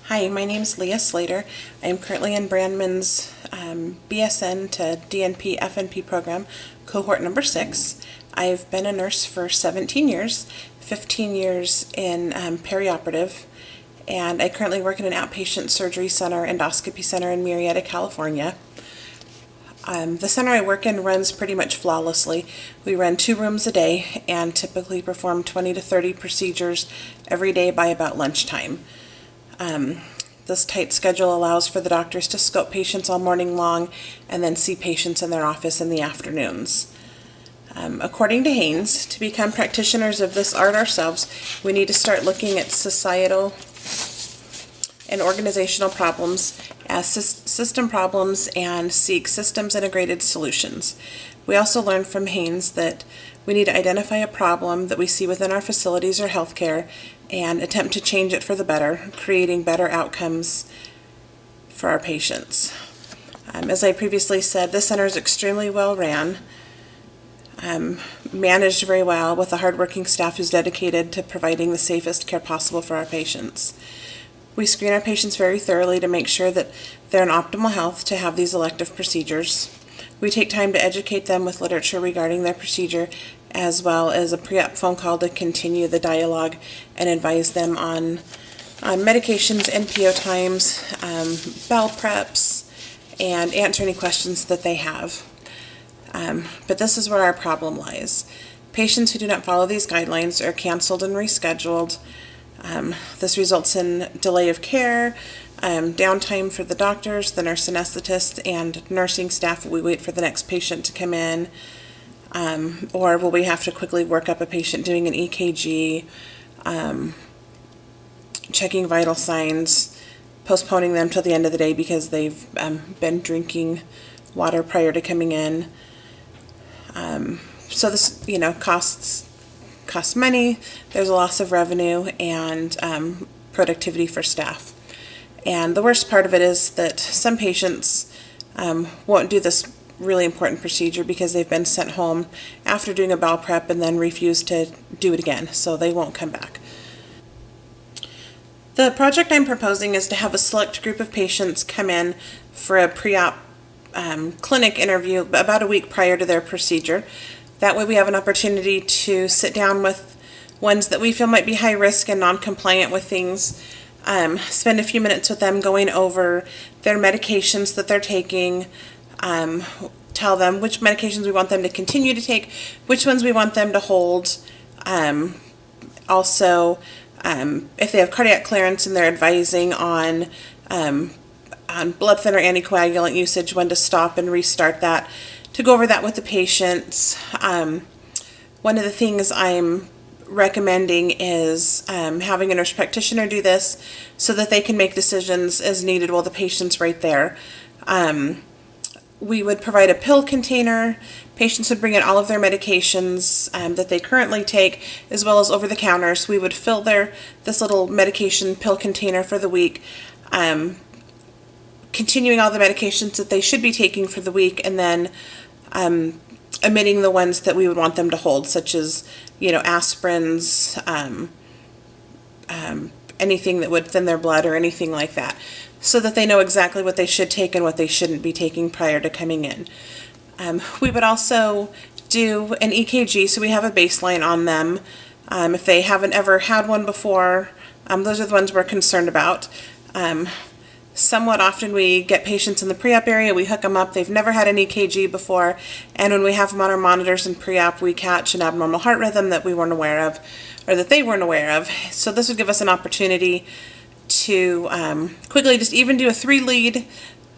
Hi, my name is Leah Slater. I am currently in Brandman's BSN to DNP FNP program, cohort number 6. I've been a nurse for 17 years, 15 years in perioperative, and I currently work in an outpatient surgery center, endoscopy center in Murrieta, California. The center I work in runs pretty much flawlessly. We run 2 rooms a day and typically perform 20 to 30 procedures every day by about lunchtime. This tight schedule allows for the doctors to scope patients all morning long and then see patients in their office in the afternoons. According to Haynes, to become practitioners of this art ourselves, we need to start looking at societal and organizational problems as system problems and seek systems integrated solutions. We also learned from Haynes that we need to identify a problem that we see within our facilities or healthcare and attempt to change it for the better, creating better outcomes for our patients. As I previously said, this center is extremely well ran, managed very well with a hardworking staff who's dedicated to providing the safest care possible for our patients. We screen our patients very thoroughly to make sure that they're in optimal health to have these elective procedures. We take time to educate them with literature regarding their procedure, as well as a pre-op phone call to continue the dialogue and advise them on medications, NPO times, bowel preps, and answer any questions that they have. But this is where our problem lies. Patients who do not follow these guidelines are canceled and rescheduled. This results in delay of care, downtime for the doctors, the nurse anesthetist, and nursing staff. We wait for the next patient to come in, or will we have to quickly work up a patient doing an EKG, checking vital signs, postponing them till the end of the day because they've been drinking water prior to coming in. So this, costs money, there's a loss of revenue, and productivity for staff. And the worst part of it is that some patients won't do this really important procedure because they've been sent home after doing a bowel prep and then refuse to do it again, so they won't come back. The project I'm proposing is to have a select group of patients come in for a pre-op clinic interview about a week prior to their procedure. That way we have an opportunity to sit down with ones that we feel might be high risk and non-compliant with things, spend a few minutes with them going over their medications that they're taking, tell them which medications we want them to continue to take, which ones we want them to hold, also if they have cardiac clearance and they're advising on blood thinner anticoagulant usage, when to stop and restart that, to go over that with the patients. One of the things I'm recommending is having a nurse practitioner do this so that they can make decisions as needed while the patient's right there. We would provide a pill container. Patients would bring in all of their medications that they currently take, as well as over-the-counters. We would fill this little medication pill container for the week, continuing all the medications that they should be taking for the week, and then omitting the ones that we would want them to hold, such as, aspirins, anything that would thin their blood or anything like that, so that they know exactly what they should take and what they shouldn't be taking prior to coming in. We would also do an EKG, so we have a baseline on them. If they haven't ever had one before, those are the ones we're concerned about. Somewhat often we get patients in the pre-op area, we hook them up, they've never had an EKG before, and when we have them on our monitors in pre-op, we catch an abnormal heart rhythm that we weren't aware of, or that they weren't aware of. So this would give us an opportunity to quickly just even do a 3-lead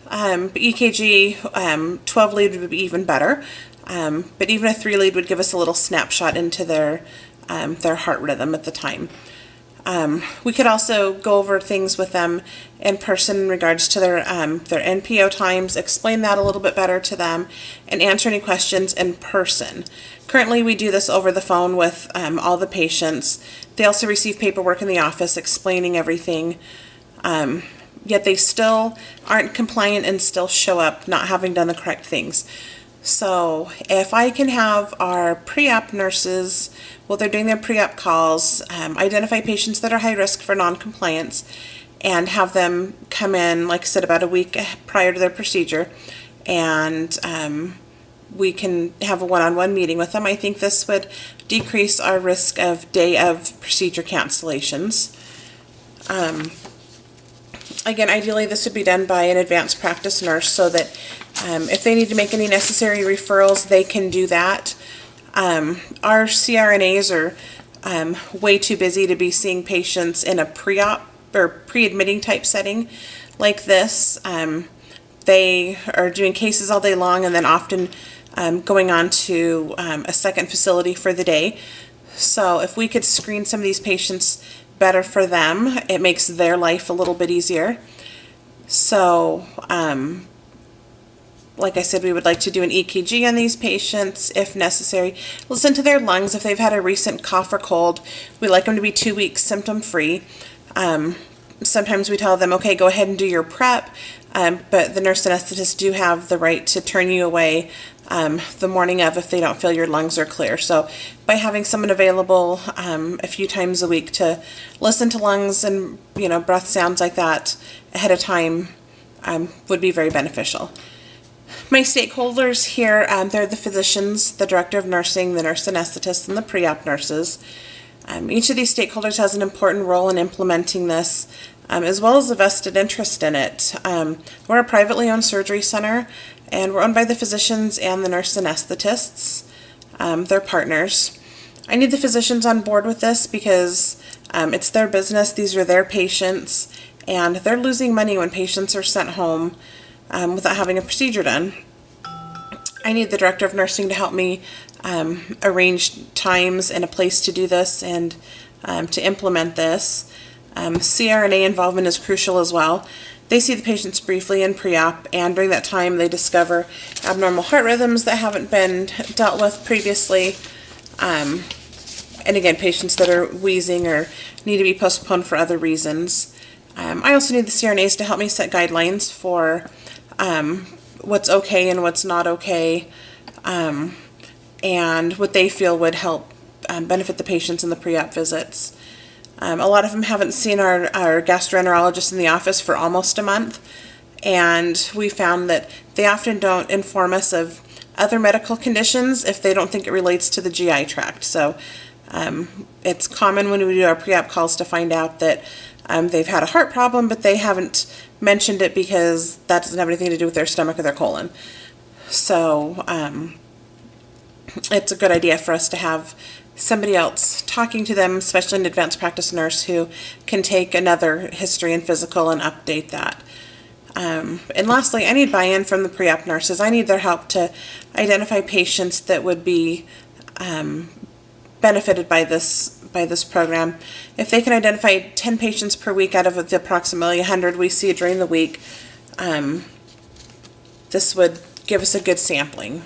EKG. 12 lead would be even better, but even a 3-lead would give us a little snapshot into their heart rhythm at the time. We could also go over things with them in person in regards to their NPO times, explain that a little bit better to them, and answer any questions in person. Currently, we do this over the phone with all the patients. They also receive paperwork in the office explaining everything, yet they still aren't compliant and still show up not having done the correct things. So if I can have our pre-op nurses, while they're doing their pre-op calls, identify patients that are high risk for non-compliance, and have them come in, like I said, about a week prior to their procedure, and we can have a one-on-one meeting with them. I think this would decrease our risk of day of procedure cancellations. Again, ideally this would be done by an advanced practice nurse so that if they need to make any necessary referrals, they can do that. Our CRNAs are way too busy to be seeing patients in a pre-op or pre-admitting type setting like this. They are doing cases all day long and then often going on to a second facility for the day. So if we could screen some of these patients better for them, it makes their life a little bit easier. So like I said, we would like to do an EKG on these patients if necessary. Listen to their lungs. If they've had a recent cough or cold, we like them to be 2 weeks symptom free. Sometimes we tell them, okay, go ahead and do your prep, but the nurse anesthetists do have the right to turn you away the morning of if they don't feel your lungs are clear. So by having someone available a few times a week to listen to lungs and breath sounds like that ahead of time would be very beneficial. My stakeholders here, they're the physicians, the director of nursing, the nurse anesthetist, and the pre-op nurses. Each of these stakeholders has an important role in implementing this, as well as a vested interest in it. We're a privately owned surgery center, and we're owned by the physicians and the nurse anesthetists. They're partners. I need the physicians on board with this because it's their business, these are their patients, and they're losing money when patients are sent home without having a procedure done. I need the director of nursing to help me arrange times and a place to do this and to implement this. CRNA involvement is crucial as well. They see the patients briefly in pre-op, and during that time they discover abnormal heart rhythms that haven't been dealt with previously. And again, patients that are wheezing or need to be postponed for other reasons. I also need the CRNAs to help me set guidelines for what's okay and what's not okay, and what they feel would help benefit the patients in the pre-op visits. A lot of them haven't seen our gastroenterologist in the office for almost a month, and we found that they often don't inform us of other medical conditions if they don't think it relates to the GI tract. So it's common when we do our pre-op calls to find out that they've had a heart problem, but they haven't mentioned it because that doesn't have anything to do with their stomach or their colon. So it's a good idea for us to have somebody else talking to them, especially an advanced practice nurse who can take another history and physical and update that. And lastly, I need buy-in from the pre-op nurses. I need their help to identify patients that would be benefited by this program. If they can identify 10 patients per week out of the approximately 100 we see during the week, this would give us a good sampling.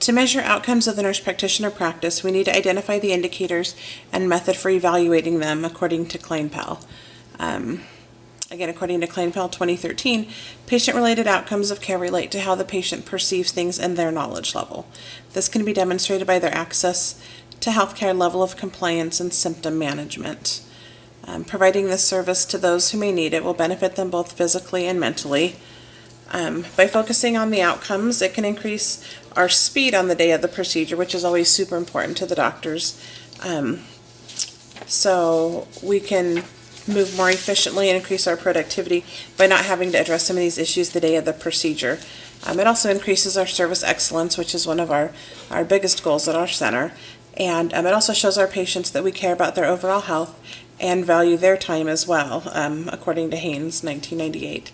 To measure outcomes of the nurse practitioner practice, we need to identify the indicators and method for evaluating them according to Kleinpal. Again, according to Kleinpal 2013, patient-related outcomes of care relate to how the patient perceives things and their knowledge level. This can be demonstrated by their access to healthcare, level of compliance, and symptom management. Providing this service to those who may need it will benefit them both physically and mentally. By focusing on the outcomes, it can increase our speed on the day of the procedure, which is always super important to the doctors. So we can move more efficiently and increase our productivity by not having to address some of these issues the day of the procedure. It also increases our service excellence, which is one of our biggest goals at our center. And it also shows our patients that we care about their overall health and value their time as well, according to Haynes, 1998.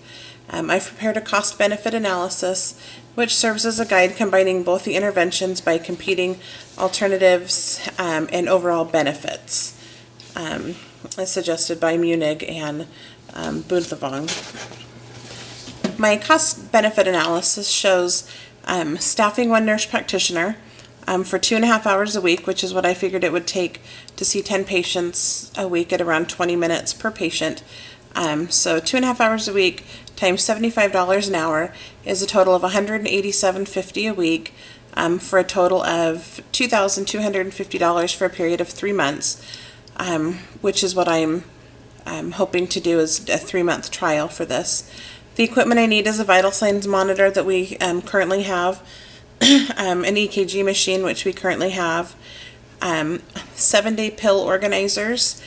I've prepared a cost-benefit analysis, which serves as a guide combining both the interventions by competing alternatives and overall benefits, as suggested by Munig and Bunthevong. My cost-benefit analysis shows staffing one nurse practitioner for 2.5 hours a week, which is what I figured it would take to see 10 patients a week at around 20 minutes per patient. So 2.5 hours a week times $75 an hour is a total of $187.50 a week, for a total of $2,250 for a period of 3 months. which is what I'm hoping to do is a 3-month trial for this. The equipment I need is a vital signs monitor that we currently have, an EKG machine, which we currently have, 7-day pill organizers.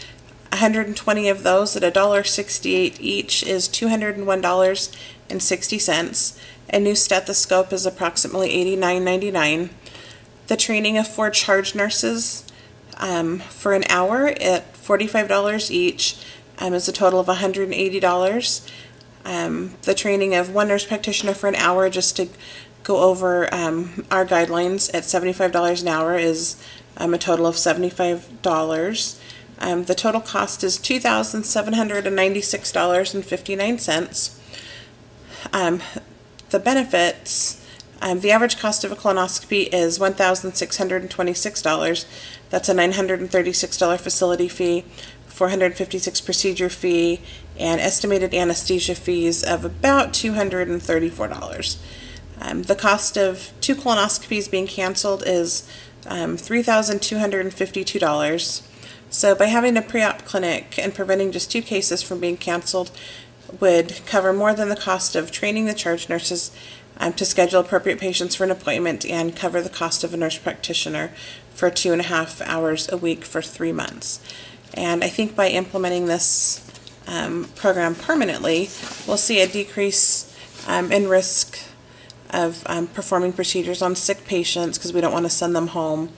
120 of those at $1.68 each is $201.60. A new stethoscope is approximately $89.99. The training of 4 charge nurses for an hour at $45 each is a total of $180. The training of 1 nurse practitioner for an hour, just to go over our guidelines, at $75 an hour is a total of $75. The total cost is $2,796.59. The benefits, the average cost of a colonoscopy is $1,626. That's a $936 facility fee, $456 procedure fee, and estimated anesthesia fees of about $234. The cost of 2 colonoscopies being canceled is $3,252. So by having a pre-op clinic and preventing just 2 cases from being canceled would cover more than the cost of training the charge nurses to schedule appropriate patients for an appointment, and cover the cost of a nurse practitioner for 2.5 hours a week for 3 months. And I think by implementing this program permanently, we'll see a decrease in risk of performing procedures on sick patients, because we don't want to send them home.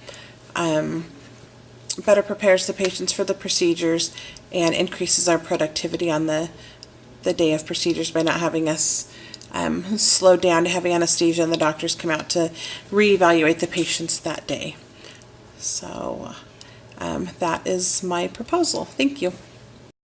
Better prepares the patients for the procedures and increases our productivity on the day of procedures by not having us slow down to having anesthesia and the doctors come out to reevaluate the patients that day. So that is my proposal. Thank you.